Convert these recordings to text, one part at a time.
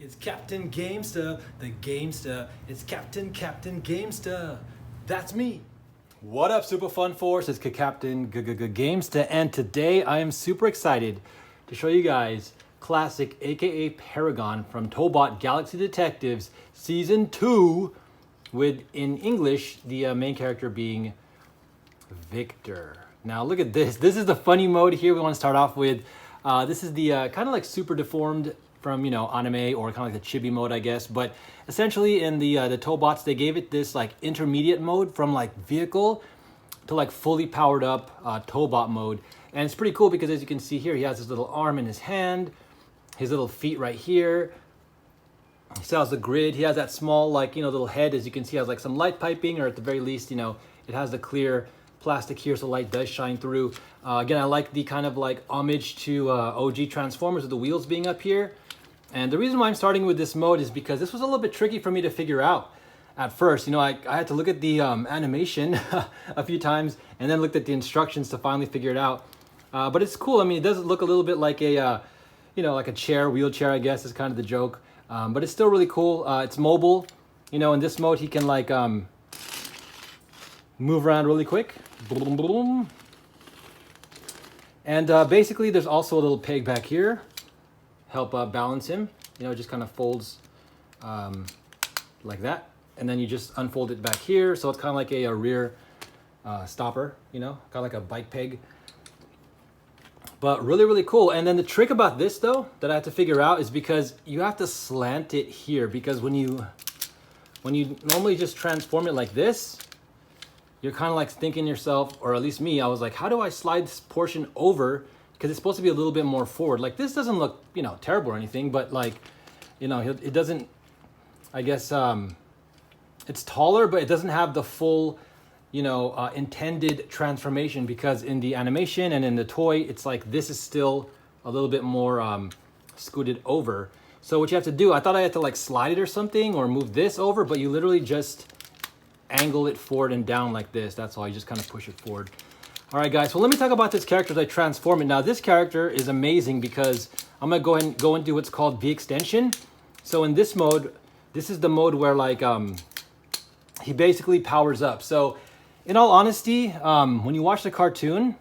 It's Captain Gamester, the Gamester. It's Captain Gamester. That's me. What up, Super Fun Force? It's Captain Gamester, and today I am super excited to show you guys classic, aka Paragon from Tobot Galaxy Detectives Season 2, with in English the main character being Victor. Now look at this. This is the funny mode here we want to start off with. This is the kind of like super deformed from, you know, anime, or kind of like the chibi mode, I guess. But essentially in the Tobots, they gave it this like intermediate mode from like vehicle to like fully powered up Tobot mode. And it's pretty cool because, as you can see here, he has his little arm in his hand, his little feet right here. He still has the grid. He has that small, like, you know, little head. As you can see, has like some light piping, or at the very least, you know, it has the clear plastic here, so light does shine through. Again, I like the kind of like homage to OG Transformers with the wheels being up here. And the reason why I'm starting with this mode is because this was a little bit tricky for me to figure out at first. You know, I had to look at the animation a few times and then looked at the instructions to finally figure it out. But it's cool. I mean, it does look a little bit like a, you know, like a chair, wheelchair, I guess is kind of the joke. But it's still really cool. It's mobile. You know, in this mode, he can like move around really quick. Boom, boom. And basically, there's also a little peg back here. Help balance him. You know, it just kind of folds like that. And then you just unfold it back here. So it's kind of like a rear stopper, you know, kind of like a bike peg. But really, really cool. And then the trick about this, though, that I have to figure out is because you have to slant it here. Because when you normally just transform it like this, you're kind of like thinking yourself, or at least me, I was like, how do I slide this portion over? Because it's supposed to be a little bit more forward. Like, this doesn't look, you know, terrible or anything, but like, you know, it doesn't, I guess, it's taller, but it doesn't have the full, you know, intended transformation, because in the animation and in the toy, it's like this is still a little bit more scooted over. So what you have to do, I thought I had to like slide it or something, or move this over, but you literally just angle it forward and down like this. That's all. You just kind of push it forward. All right, guys, so let me talk about this character as I transform it. Now, this character is amazing because I'm going to go ahead and go into what's called V extension. So in this mode, this is the mode where, like, he basically powers up. So in all honesty, when you watch the cartoon,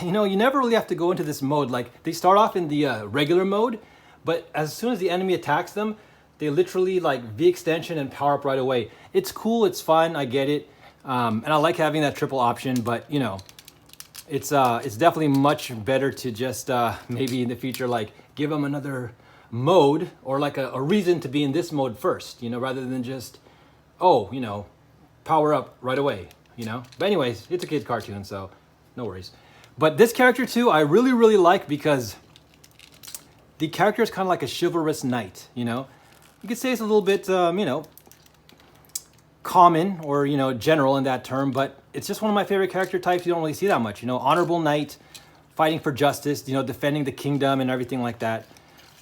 you know, you never really have to go into this mode. Like, they start off in the regular mode, but as soon as the enemy attacks them, they literally, like, V extension and power up right away. It's cool. It's fun. I get it. And I like having that triple option, but, you know, it's definitely much better to just maybe in the future, like, give them another mode, or like a reason to be in this mode first, you know, rather than just, oh, you know, power up right away, you know. But anyways, it's a kid cartoon, so no worries. But this character too, I really, really like, because the character is kind of like a chivalrous knight, you know. You could say it's a little bit, you know, common, or, you know, general in that term, but it's just one of my favorite character types. You don't really see that much, you know, honorable knight, fighting for justice, you know, defending the kingdom and everything like that.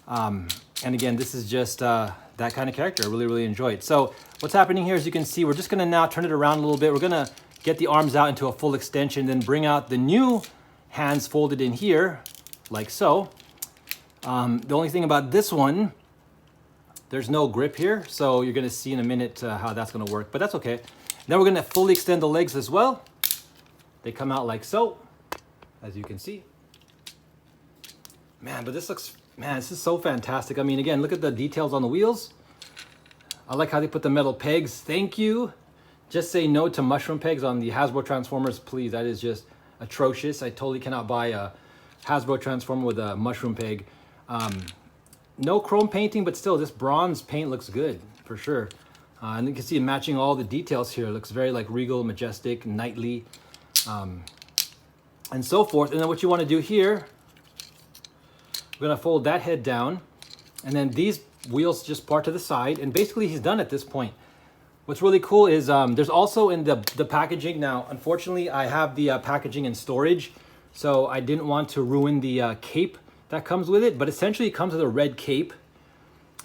And again, this is just that kind of character. I really, really enjoy it. So what's happening here, as you can see, we're just going to now turn it around a little bit. We're going to get the arms out into a full extension, then bring out the new hands folded in here, like so. The only thing about this one, there's no grip here, so you're going to see in a minute how that's going to work, but that's okay. Then we're going to fully extend the legs as well. They come out like so, as you can see. Man, but this looks, man, this is so fantastic. I mean, again, look at the details on the wheels. I like how they put the metal pegs. Thank you. Just say no to mushroom pegs on the Hasbro Transformers, please. That is just atrocious. I totally cannot buy a Hasbro Transformer with a mushroom peg. No chrome painting, but still, this bronze paint looks good, for sure. And you can see it matching all the details here. It looks very, like, regal, majestic, knightly, and so forth. And then what you want to do here, we're going to fold that head down, and then these wheels just part to the side, and basically he's done at this point. What's really cool is there's also in the packaging. Now, unfortunately, I have the packaging in storage, so I didn't want to ruin the cape that comes with it, but essentially it comes with a red cape,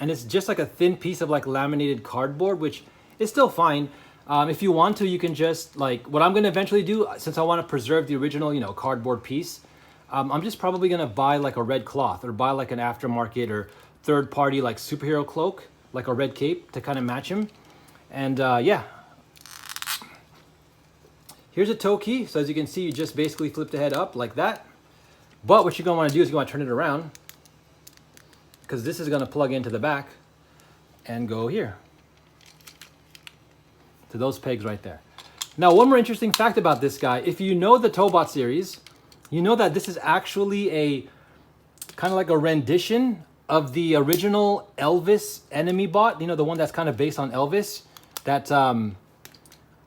and it's just like a thin piece of like laminated cardboard, which is still fine. If you want to, you can just, like, what I'm going to eventually do, since I want to preserve the original, you know, cardboard piece, I'm just probably going to buy like a red cloth, or buy like an aftermarket, or third-party like superhero cloak, like a red cape to kind of match him. And yeah, here's a tow key. So as you can see, you just basically flip the head up like that. But what you're gonna wanna do is you wanna turn it around, because this is gonna plug into the back and go here to those pegs right there. Now, one more interesting fact about this guy, if you know the Tobot series, you know that this is actually a kind of like a rendition of the original Elvis enemy bot, you know, the one that's kind of based on Elvis, that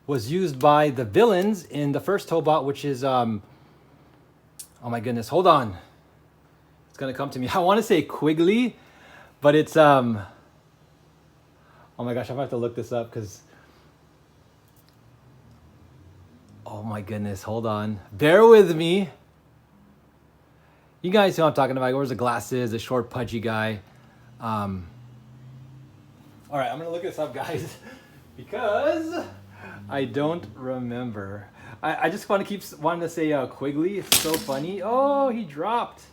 was used by the villains in the first Tobot, which is, oh my goodness, hold on. It's gonna come to me. I wanna say Quigley, but it's, oh my gosh, I'm gonna have to look this up because, oh my goodness, hold on. Bear with me. You guys know what I'm talking about. He wears the glasses, the short, pudgy guy. All right, I'm gonna look this up, guys, because I don't remember. I just want to keep wanting to say Quigley. It's so funny. Oh, he dropped.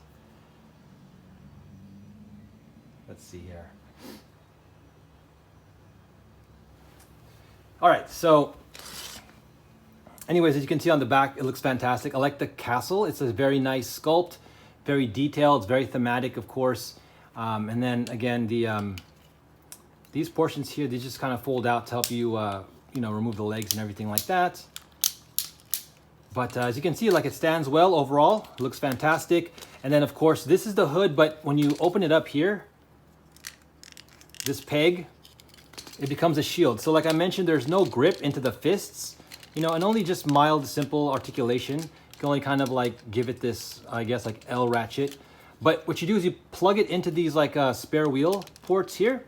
Let's see here. All right, so anyways, as you can see on the back, it looks fantastic. I like the castle. It's a very nice sculpt, very detailed. It's very thematic, of course. And then again, these portions here, they just kind of fold out to help you, you know, remove the legs and everything like that. But as you can see, like, it stands well overall. It looks fantastic. And then of course, this is the hood, but when you open it up here, this peg, it becomes a shield. So like I mentioned, there's no grip into the fists, you know, and only just mild, simple articulation. You can only kind of like give it this, I guess, like L ratchet. But what you do is you plug it into these like spare wheel ports here,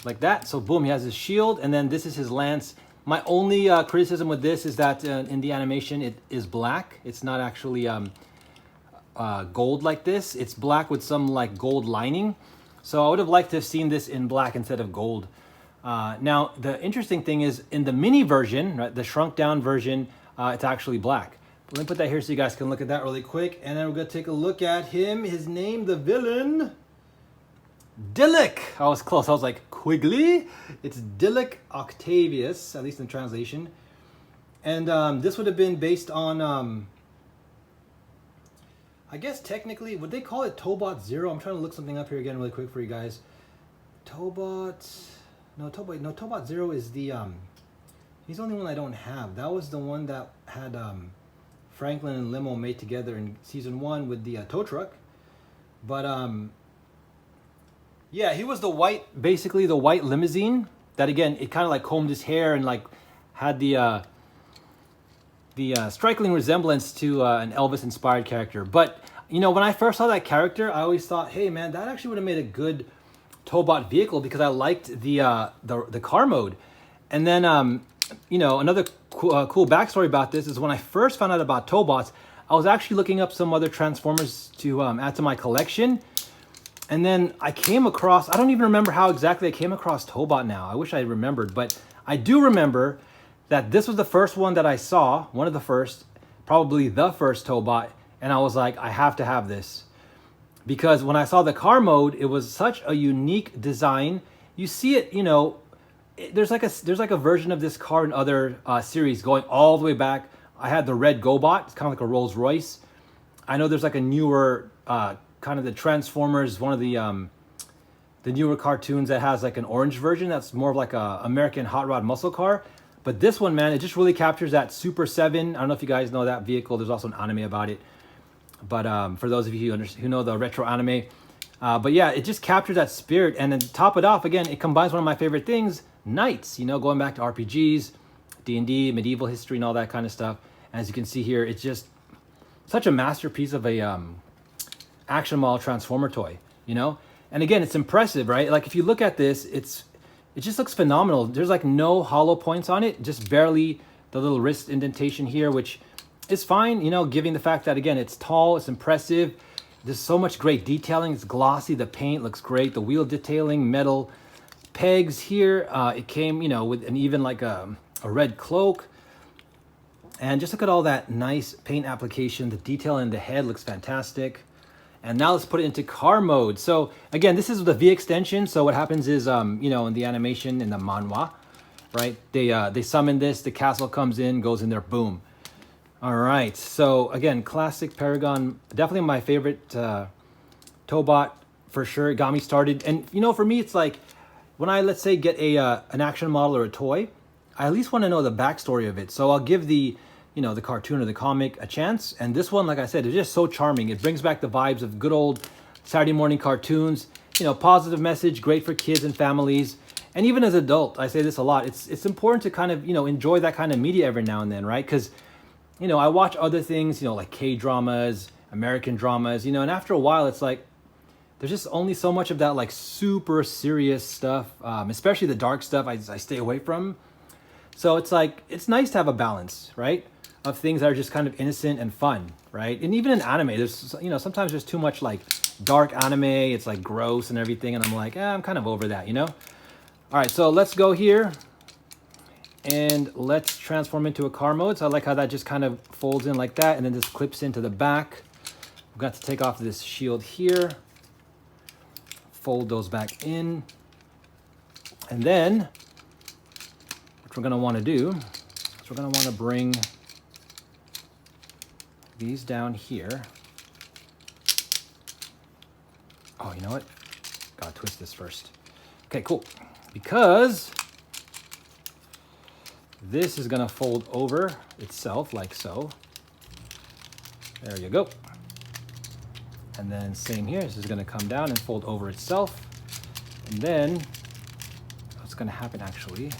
like that. So boom, he has his shield, and then this is his lance. My only criticism with this is that in the animation, it is black. It's not actually gold like this. It's black with some like gold lining. So I would have liked to have seen this in black instead of gold. Now, the interesting thing is in the mini version, right, the shrunk down version, it's actually black. Let me put that here so you guys can look at that really quick. And then we're gonna take a look at him. His name, the villain, Dillick. I was close. I was like, Quigley? It's Dillick Octavius, at least in translation. And this would have been based on, I guess technically, would they call it Tobot Zero? I'm trying to look something up here again really quick for you guys. Tobot Zero is the, he's the only one I don't have. That was the one that had Franklin and Limo made together in season 1 with the tow truck. But yeah, he was the white, basically the white limousine that, again, it kind of like combed his hair and like had the striking resemblance to an Elvis inspired character. But you know, when I first saw that character, I always thought, hey man, that actually would have made a good Tobot vehicle, because I liked the car mode. And then you know, another cool backstory about this is when I first found out about Tobots, I was actually looking up some other Transformers to add to my collection. And then I came across, I don't even remember how exactly I came across Tobot now. I wish I remembered, but I do remember that this was the first one that I saw, one of the first, probably the first Tobot, and I was like, I have to have this. Because when I saw the car mode, it was such a unique design. You see it, you know, there's like a version of this car in other series going all the way back. I had the red GoBot, it's kind of like a Rolls Royce. I know there's like a newer kind of the Transformers, one of the newer cartoons that has like an orange version that's more of like a American hot rod muscle car. But this one, man, it just really captures that Super 7. I don't know if you guys know that vehicle. There's also an anime about it. But for those of you who know the retro anime, but yeah, it just captures that spirit. And then to top it off, again, it combines one of my favorite things, knights, you know, going back to RPGs, D&D, medieval history and all that kind of stuff. And as you can see here, it's just such a masterpiece of a action model Transformer toy, you know? And again, it's impressive, right? Like if you look at this, it just looks phenomenal. There's like no hollow points on it, just barely the little wrist indentation here, which is fine, you know, given the fact that, again, it's tall, it's impressive. There's so much great detailing. It's glossy. The paint looks great. The wheel detailing, metal pegs here. It came, you know, with an even like a red cloak. And just look at all that nice paint application. The detail in the head looks fantastic. And now let's put it into car mode. So again, this is the V extension. So what happens is, you know, in the animation, in the manhwa, right? They summon this, the castle comes in, goes in there, boom. All right, so again, classic Paragon, definitely my favorite Tobot for sure. It got me started. And you know, for me, it's like when I, let's say, get an action model or a toy, I at least want to know the backstory of it. So I'll give the, you know, the cartoon or the comic a chance. And this one, like I said, is just so charming. It brings back the vibes of good old Saturday morning cartoons. You know, positive message, great for kids and families. And even as an adult, I say this a lot. It's important to kind of, you know, enjoy that kind of media every now and then, right? Because, you know, I watch other things, you know, like K-dramas, American dramas, you know, and after a while, it's like, there's just only so much of that, like, super serious stuff, especially the dark stuff I stay away from. So it's like, it's nice to have a balance, right? Of things that are just kind of innocent and fun, right? And even in anime, there's, you know, sometimes there's too much, like, dark anime. It's, like, gross and everything. And I'm like, I'm kind of over that, you know? All right, so let's go here. And let's transform into a car mode. So I like how that just kind of folds in like that. And then this clips into the back. We've got to take off this shield here. Fold those back in. And then what we're going to want to do is we're going to want to bring these down here. Oh, you know what? Gotta twist this first. Okay, cool. Because this is gonna fold over itself like so. There you go. And then same here, this is gonna come down and fold over itself. And then what's gonna happen actually,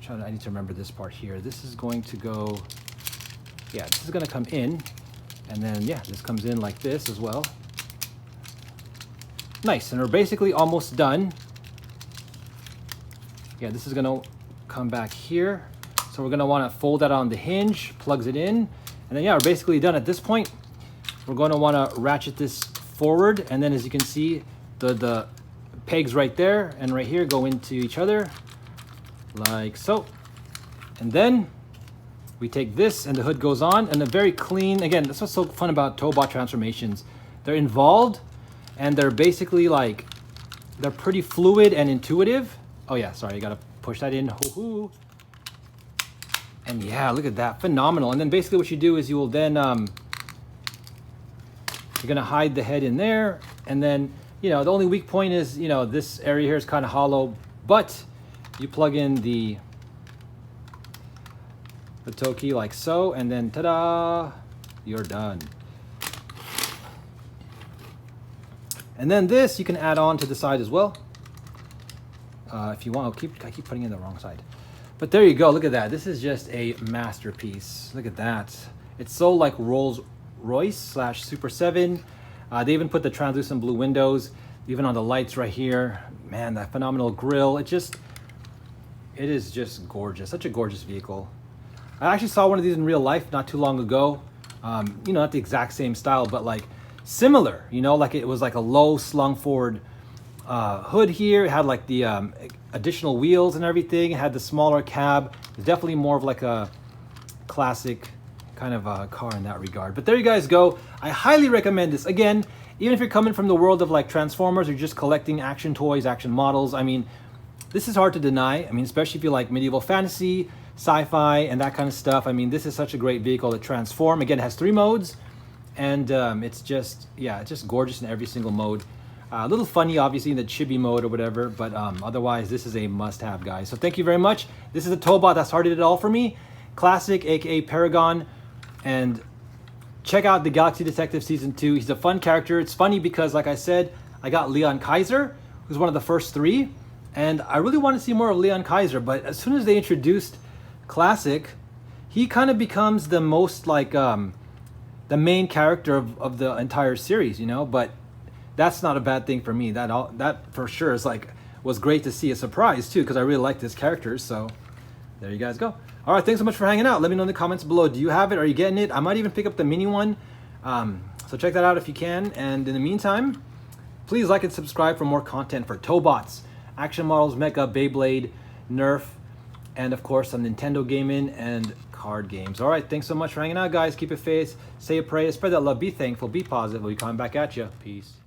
I need to remember this part here. This is going to go, yeah, this is gonna come in. And then, yeah, this comes in like this as well. Nice, and we're basically almost done. Yeah, this is gonna come back here. So we're gonna wanna fold that on the hinge, plugs it in, and then yeah, we're basically done at this point. We're gonna wanna ratchet this forward, and then as you can see, the pegs right there and right here go into each other, like so. And then we take this and the hood goes on, and a very clean, again, that's what's so fun about Tobot transformations. They're involved, and they're basically like, they're pretty fluid and intuitive. Oh yeah, sorry, you gotta push that in. Hoo-hoo. And yeah, look at that, phenomenal. And then basically what you do is you will then, you're gonna hide the head in there. And then, you know, the only weak point is, you know, this area here is kind of hollow, but you plug in the toe key like so, and then ta-da, you're done. And then this you can add on to the side as well. If you want, I keep putting it in the wrong side. But there you go, look at that. This is just a masterpiece. Look at that. It's so like Rolls Royce / Super 7. They even put the translucent blue windows, even on the lights right here. Man, that phenomenal grille. It is just gorgeous. Such a gorgeous vehicle. I actually saw one of these in real life not too long ago. You know, not the exact same style, but like similar, you know, like it was like a low slung forward hood here. It had like the additional wheels and everything. It had the smaller cab. It's definitely more of like a classic kind of a car in that regard. But there you guys go. I highly recommend this. Again, even if you're coming from the world of like Transformers or just collecting action toys, action models, I mean, this is hard to deny. I mean, especially if you like medieval fantasy, sci-fi, and that kind of stuff. I mean, this is such a great vehicle to transform. Again, it has 3 modes, and it's just, yeah, it's just gorgeous in every single mode. A little funny, obviously, in the chibi mode or whatever, but otherwise, this is a must-have, guys. So thank you very much. This is a Tobot that started it all for me. Classic, aka Paragon. And check out the Galaxy Detective Season 2. He's a fun character. It's funny because, like I said, I got Leon Kaiser, who's one of the first 3. And I really want to see more of Leon Kaiser, but as soon as they introduced Classic, he kind of becomes the most, like, the main character of the entire series, you know? But that's not a bad thing for me. That for sure is like, was great to see. A surprise too, because I really like this character. So there you guys go. All right, thanks so much for hanging out. Let me know in the comments below. Do you have it? Are you getting it? I might even pick up the mini one. So check that out if you can. And in the meantime, please like and subscribe for more content for Tobots, action models, Mecha, Beyblade, Nerf, and of course some Nintendo gaming and card games. All right, thanks so much for hanging out, guys. Keep it faith, say a prayer, spread that love, be thankful, be positive. We'll be coming back at you. Peace.